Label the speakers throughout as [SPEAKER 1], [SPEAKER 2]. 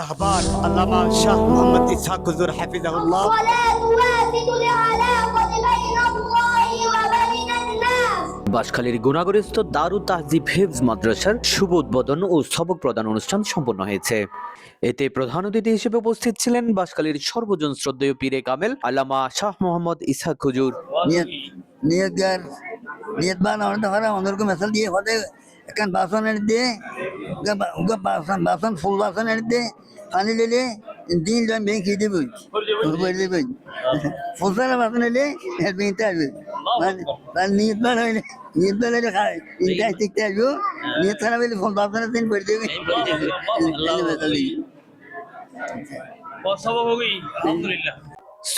[SPEAKER 1] رهبان আল্লামা শাহ মোহাম্মদ ইসহাক হুজুর হাফিজাহুল্লাহ।
[SPEAKER 2] বাঁশখালীর গুণাগরস্থ দারুত তাহজিব হিফজ মাদ্রাসার শুভ উদ্বোধন ও সবক প্রদান অনুষ্ঠান সম্পন্ন হয়েছে। এতে প্রধান অতিথি হিসেবে উপস্থিত ছিলেন বাঁশখালীর সর্বজন শ্রদ্ধেয় পীরে কামেল আল্লামা শাহ মোহাম্মদ ইসহাক হুজুর।
[SPEAKER 3] নিয়ত বান অন্যরকম মেসাল দিয়ে হতে একখান বাসনের দিয়ে বাসন ফুল বাসনের দিয়ে পানি দিলে দিন ভেঙে খেয়ে দেবো ফুলসারা বাসন এলে ভেঙতে আসবে নিয়ত বান হইলে নিয়ত বান হইলে শিখতে আসবো নিয়ত খারাপ হইলে ফুল বাসনের দিন করে দেবে।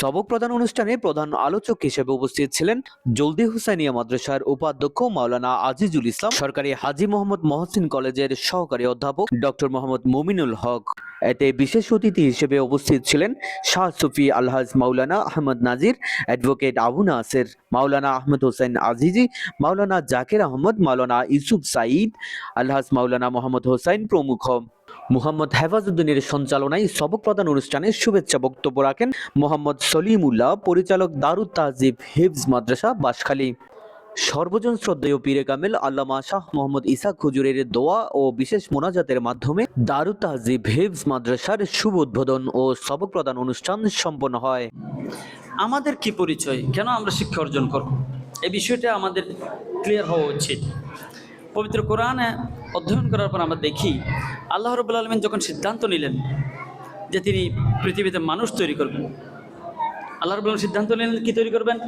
[SPEAKER 2] সবক প্রদান অনুষ্ঠানে প্রধান আলোচক হিসেবে উপস্থিত ছিলেন জলদি হুসাইনিয়া মাদ্রাসার উপাধ্যক্ষ মাওলানা আজিজুল ইসলাম, সরকারি হাজী মোহাম্মদ মহসিন কলেজের সহকারী অধ্যাপক ডক্টর মোহাম্মদ মুমিনুল হক। এতে বিশেষ অতিথি হিসেবে উপস্থিত ছিলেন শাহ সুফি আলহাজ মাওলানা আহমদ নাজির, অ্যাডভোকেট আবু নাসের, মাওলানা আহমদ হোসেন আজিজি, মাওলানা জাকির আহমদ, মাওলানা ইউসুফ সাঈদ, আলহাজ মাওলানা মোহাম্মদ হোসাইন প্রমুখ। মুহাম্মদ হেফাজউদ্দিনের সঞ্চালনায় সবক প্রদান অনুষ্ঠানে শুভেচ্ছা বক্তব্য রাখেন মোহাম্মদ সলিমুল্লাহ, পরিচালক দারুত তাহজিব হিফজ মাদ্রাসা বাঁশখালী। সর্বজন শ্রদ্ধেয় পীরে কামেল আল্লামা শাহ মোহাম্মদ ইসহাক হুজুরের দোয়া ও বিশেষ মোনাজাতের মাধ্যমে দারুত তাহজিব হিফজ মাদ্রাসার শুভ উদ্বোধন ও সবক প্রদান অনুষ্ঠান সম্পন্ন হয়।
[SPEAKER 4] আমাদের কি পরিচয়, কেন আমরা শিক্ষা অর্জন করব, এই বিষয়টা আমাদের ক্লিয়ার হওয়া উচিত। পবিত্র কোরআনে অধ্যয়ন করার পর আমরা দেখি আল্লাহ রাব্বুল আলামিন যখন সিদ্ধান্ত নিলেন যে তিনি পৃথিবীতে মানুষ তৈরি করবেন, আল্লাহ রাব্বুল আলামিন সিদ্ধান্ত নিলেন কি তৈরি করবেন?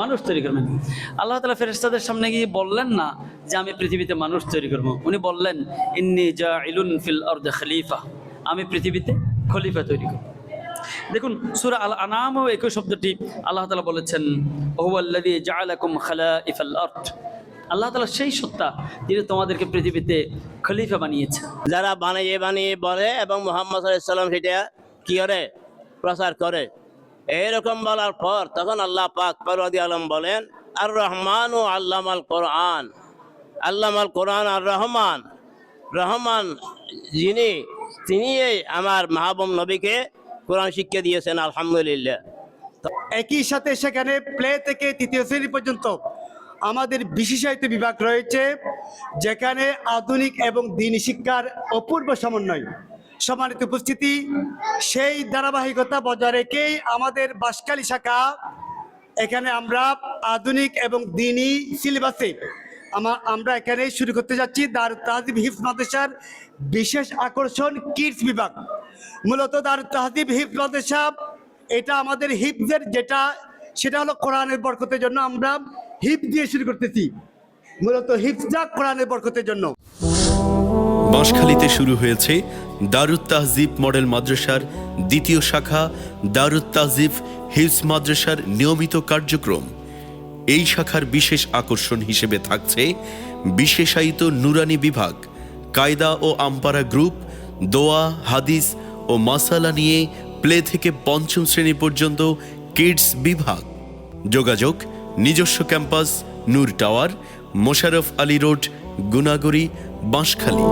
[SPEAKER 4] মানুষ তৈরি করবেন। আল্লাহ তাআলা ফেরেশতাদের সামনে গিয়ে বললেন না যে আমি পৃথিবীতে মানুষ তৈরি করব, উনি বললেন ইন্নী জাইলুন ফিল আরদি খলিফা, আমি পৃথিবীতে খলিফা তৈরি করব। দেখুন সূরা আল আনামও একই শব্দটি আল্লাহ তাআলা বলেছেন হুয়াল্লাযী জাআলাকুম খালাইফাল আরদ, আল্লাহ তাআলা সেই সত্তা যিনি তোমাদেরকে পৃথিবীতে খলিফা বানিয়েছে।
[SPEAKER 5] যারা বানিয়ে বলে এবং মুহাম্মদ সাল্লাল্লাহু আলাইহি সাল্লাম সেটা কি করে প্রচার করে, এরকম বলার পর তখন আল্লাহ পাক পরওয়ারদিগার আলম বলেন আর রহমান ও আল্লামাল কোরআন, আল্লামাল কোরআন আর রহমান, রহমান যিনি তিনি আমার মাহবুব নবীকে কোরআন শিক্ষা দিয়েছেন। আলহামদুলিল্লাহ।
[SPEAKER 1] একই সাথে সেখানে প্লে থেকে তৃতীয় শ্রেণী পর্যন্ত আমাদের বিশেষায়িত বিভাগ রয়েছে, যেখানে আধুনিক এবং দ্বীনি শিক্ষার অপূর্ব সমন্বয়। সম্মানিত উপস্থিতি, সেই ধারাবাহিকতা বজায় রেখেই আমাদের বাঁশখালী শাখা এখানে আমরা আধুনিক এবং দ্বীনি সিলেবাসে আমরা এখানে শুরু করতে যাচ্ছি দারুত তাহজিব হিফজ মাদ্রাসার বিশেষ আকর্ষণ কিডস বিভাগ। মূলত দারুত তাহজিব হিফজ মাদ্রাসা এটা আমাদের হিফজের সেটা হলো কোরআনের বরকতের জন্য আমরা হিফজ দিয়ে শুরু করতেছি, মূলত হিফজা কোরআনের বরকতের জন্য।
[SPEAKER 6] বাঁশখালীতে শুরু হয়েছে দারুত তাহজিব মডেল মাদ্রাসার দ্বিতীয় শাখা দারুত তাহজিব হিফজ মাদ্রাসার নিয়মিত কার্যক্রম। এই শাখার বিশেষ আকর্ষণ হিসেবে থাকছে বিশেষায়িত নুরানি বিভাগ, কায়দা ও আমপারা গ্রুপ, দোয়া, হাদিস ও মাসালা নিয়ে প্লে থেকে পঞ্চম শ্রেণী পর্যন্ত কিডস বিভাগ। যোগাযোগ নিজস্ব ক্যাম্পাস, নূর টাওয়ার, মোশাররফ আলী রোড, গুনাগড়ি, বাঁশখালী।